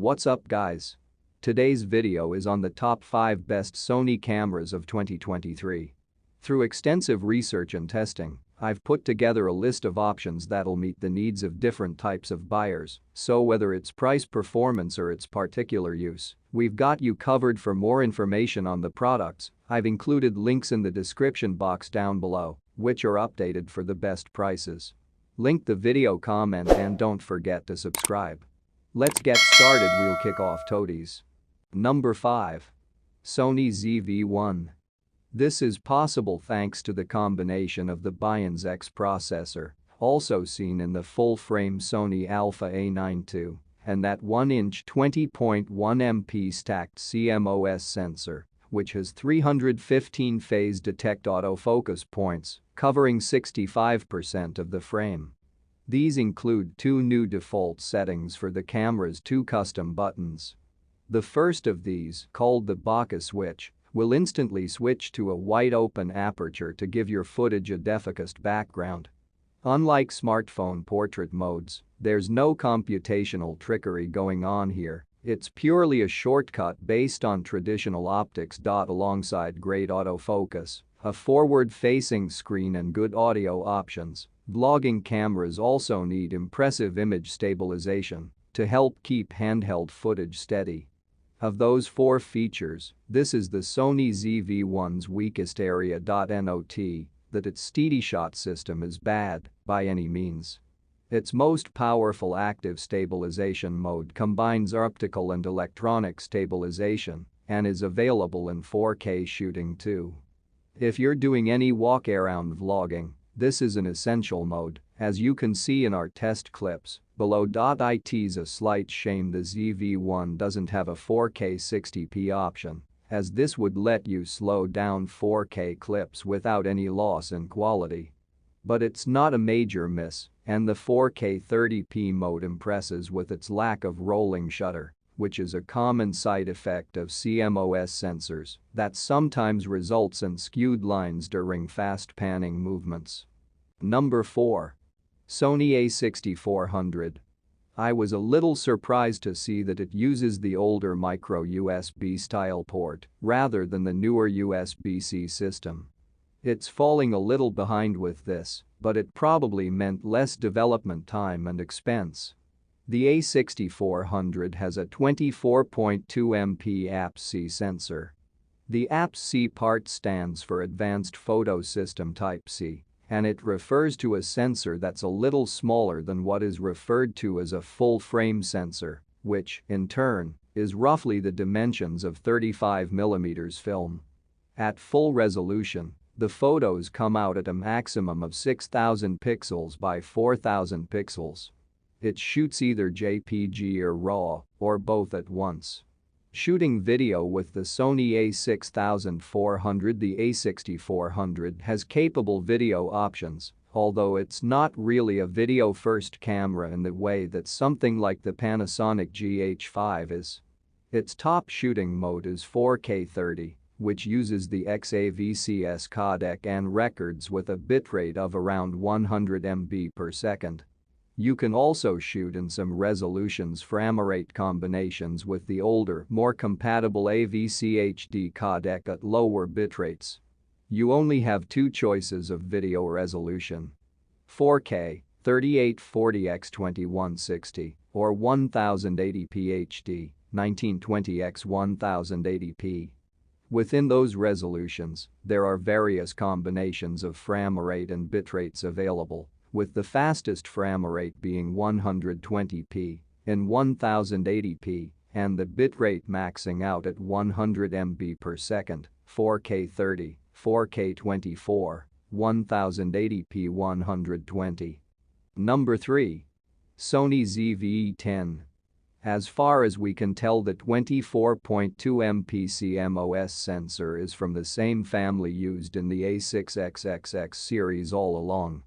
What's up guys? Today's video is on the top 5 best Sony cameras of 2023. Through extensive research and testing, I've put together a list of options that'll meet the needs of different types of buyers, so whether it's price, performance or its particular use, we've got you covered. For more information on the products, I've included links in the description box down below, which are updated for the best prices. Link the video comment and don't forget to subscribe. Let's get started. We'll kick off toadies. Number 5. Sony ZV-1. This is possible thanks to the combination of the Bionic X processor, also seen in the full-frame Sony Alpha A9 II, and that 1-inch 20.1 MP stacked CMOS sensor, which has 315 phase detect autofocus points, covering 65% of the frame. These include 2 new default settings for the camera's 2 custom buttons. The first of these, called the bokeh switch, will instantly switch to a wide-open aperture to give your footage a defocused background. Unlike smartphone portrait modes, there's no computational trickery going on here, it's purely a shortcut based on traditional optics. Alongside great autofocus, a forward-facing screen and good audio options, vlogging cameras also need impressive image stabilization to help keep handheld footage steady. Of those 4 features, this is the Sony ZV-1's weakest area. Not that its steady shot system is bad by any means. Its most powerful active stabilization mode combines optical and electronic stabilization and is available in 4K shooting too. If you're doing any walk-around vlogging, this is an essential mode, as you can see in our test clips below. It's a slight shame the ZV-1 doesn't have a 4K 60p option, as this would let you slow down 4K clips without any loss in quality. But it's not a major miss, and the 4K 30p mode impresses with its lack of rolling shutter, which is a common side effect of CMOS sensors that sometimes results in skewed lines during fast panning movements. Number 4. Sony A6400. I was a little surprised to see that it uses the older micro USB style port rather than the newer USB-C system. It's falling a little behind with this, but it probably meant less development time and expense. The A6400 has a 24.2 MP APS-C sensor. The APS-C part stands for Advanced Photo System Type C, and it refers to a sensor that's a little smaller than what is referred to as a full-frame sensor, which, in turn, is roughly the dimensions of 35mm film. At full resolution, the photos come out at a maximum of 6,000 pixels by 4,000 pixels. It shoots either JPG or RAW, or both at once. Shooting video with the Sony A6400. The A6400 has capable video options, although it's not really a video-first camera in the way that something like the Panasonic GH5 is. Its top shooting mode is 4K 30, which uses the XAVCS codec and records with a bitrate of around 100 MB per second. You can also shoot in some resolutions frame rate combinations with the older, more compatible AVCHD codec at lower bitrates. You only have 2 choices of video resolution: 4K 3840x2160 or 1080p HD 1920x1080p. Within those resolutions, there are various combinations of frame rate and bitrates available, with the fastest frame rate being 120p in 1080p and the bitrate maxing out at 100 MB per second, 4K 30, 4K 24, 1080p 120. Number 3. Sony ZV-E10. As far as we can tell, the 24.2 MP CMOS sensor is from the same family used in the A6XXX series all along.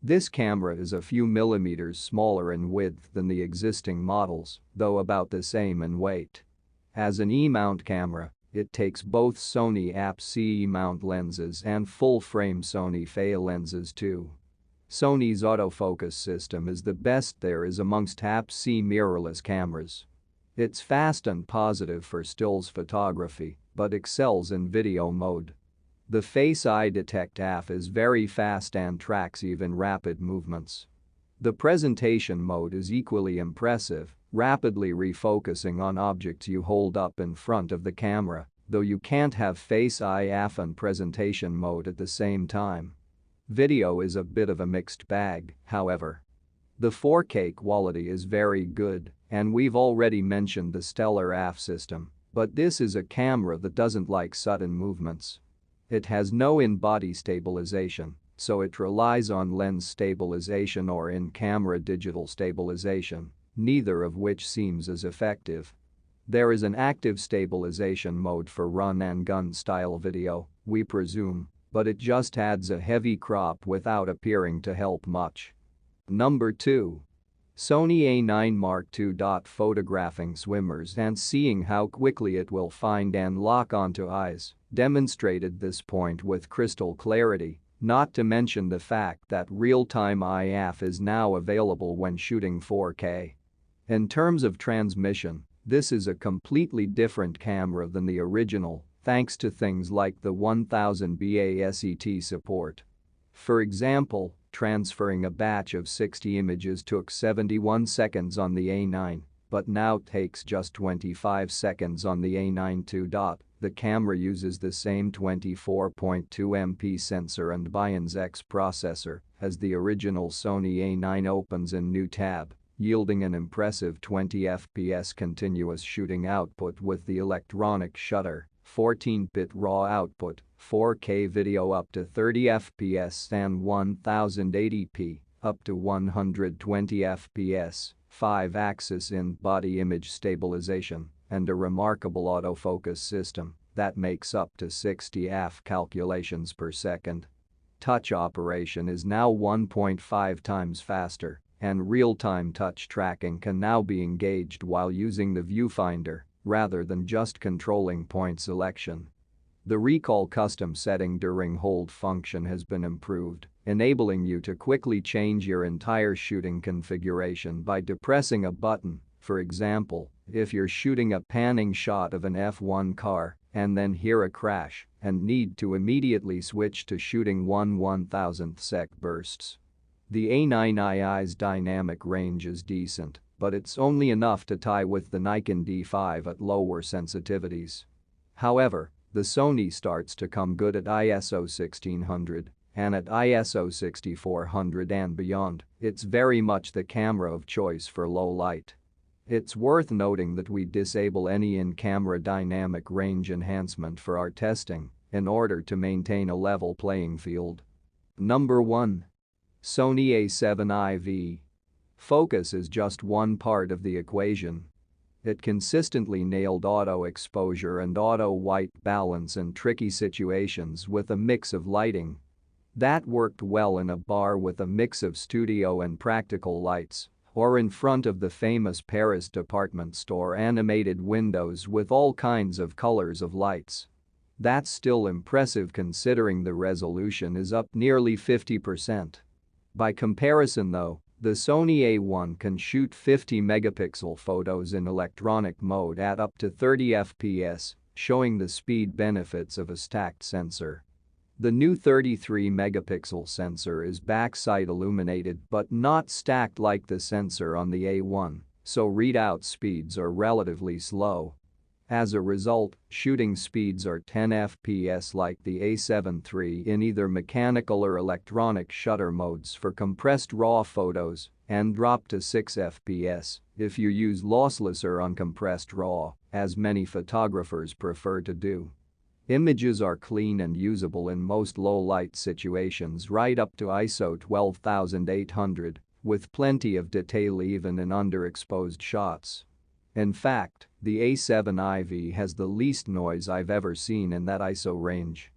This camera is a few millimeters smaller in width than the existing models, though about the same in weight. As an E-mount camera, it takes both Sony APS-C E-mount lenses and full-frame Sony FE lenses too. Sony's autofocus system is the best there is amongst APS-C mirrorless cameras. It's fast and positive for stills photography, but excels in video mode. The Face Eye Detect app is very fast and tracks even rapid movements. The presentation mode is equally impressive, rapidly refocusing on objects you hold up in front of the camera, though you can't have Face Eye app and presentation mode at the same time. Video is a bit of a mixed bag, however. The 4K quality is very good, and we've already mentioned the stellar AF system, but this is a camera that doesn't like sudden movements. It has no in-body stabilization, so it relies on lens stabilization or in-camera digital stabilization, neither of which seems as effective. There is an active stabilization mode for run-and-gun style video, we presume, but it just adds a heavy crop without appearing to help much. Number 2. Sony A9 Mark II. Photographing swimmers and seeing how quickly it will find and lock onto eyes demonstrated this point with crystal clarity, not to mention the fact that real-time IF is now available when shooting 4K. In terms of transmission, this is a completely different camera than the original, thanks to things like the 1000 BASET support. For example, transferring a batch of 60 images took 71 seconds on the A9, but now takes just 25 seconds on the A9 II. The camera uses the same 24.2 MP sensor and Bions X processor as the original Sony A9. Opens a new tab, yielding an impressive 20 FPS continuous shooting output with the electronic shutter, 14-bit RAW output, 4K video up to 30 FPS and 1080p, up to 120 FPS, 5-axis in-body image stabilization, and a remarkable autofocus system that makes up to 60 AF calculations per second. Touch operation is now 1.5 times faster, and real-time touch tracking can now be engaged while using the viewfinder, rather than just controlling point selection. The recall custom setting during hold function has been improved, enabling you to quickly change your entire shooting configuration by depressing a button. For example, if you're shooting a panning shot of an F1 car and then hear a crash and need to immediately switch to shooting 1/1000th sec bursts. The A9i's dynamic range is decent, but it's only enough to tie with the Nikon D5 at lower sensitivities. However, the Sony starts to come good at ISO 1600, and at ISO 6400 and beyond, it's very much the camera of choice for low light. It's worth noting that we disable any in-camera dynamic range enhancement for our testing in order to maintain a level playing field. Number 1. Sony A7 IV. Focus is just one part of the equation. It consistently nailed auto exposure and auto white balance in tricky situations with a mix of lighting. That worked well in a bar with a mix of studio and practical lights, or in front of the famous Paris department store animated windows with all kinds of colors of lights. That's still impressive considering the resolution is up nearly 50%. By comparison though, the Sony A1 can shoot 50 megapixel photos in electronic mode at up to 30 FPS, showing the speed benefits of a stacked sensor. The new 33 megapixel sensor is backside illuminated but not stacked like the sensor on the A1, so readout speeds are relatively slow. As a result, shooting speeds are 10 FPS like the A7 III in either mechanical or electronic shutter modes for compressed RAW photos, and drop to 6 FPS if you use lossless or uncompressed RAW, as many photographers prefer to do. Images are clean and usable in most low-light situations right up to ISO 12800, with plenty of detail even in underexposed shots. In fact, the A7 IV has the least noise I've ever seen in that ISO range.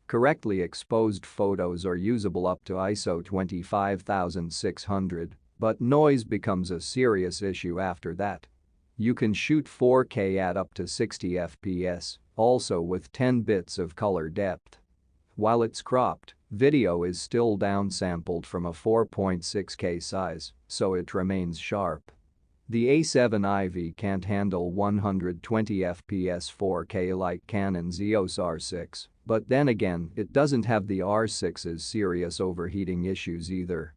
Correctly exposed photos are usable up to ISO 25600, but noise becomes a serious issue after that. You can shoot 4K at up to 60 FPS, also with 10 bits of color depth. While it's cropped, video is still downsampled from a 4.6K size, so it remains sharp. The A7 IV can't handle 120 FPS 4K like Canon's EOS R6, but then again, it doesn't have the R6's serious overheating issues either.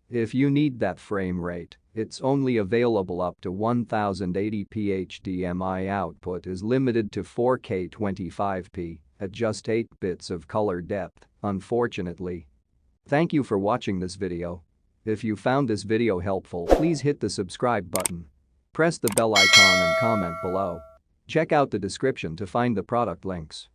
If you need that frame rate, it's only available up to 1080p. HDMI output is limited to 4K 25p at just 8 bits of color depth, unfortunately. Thank you for watching this video. If you found this video helpful, please hit the subscribe button. Press the bell icon and comment below. Check out the description to find the product links.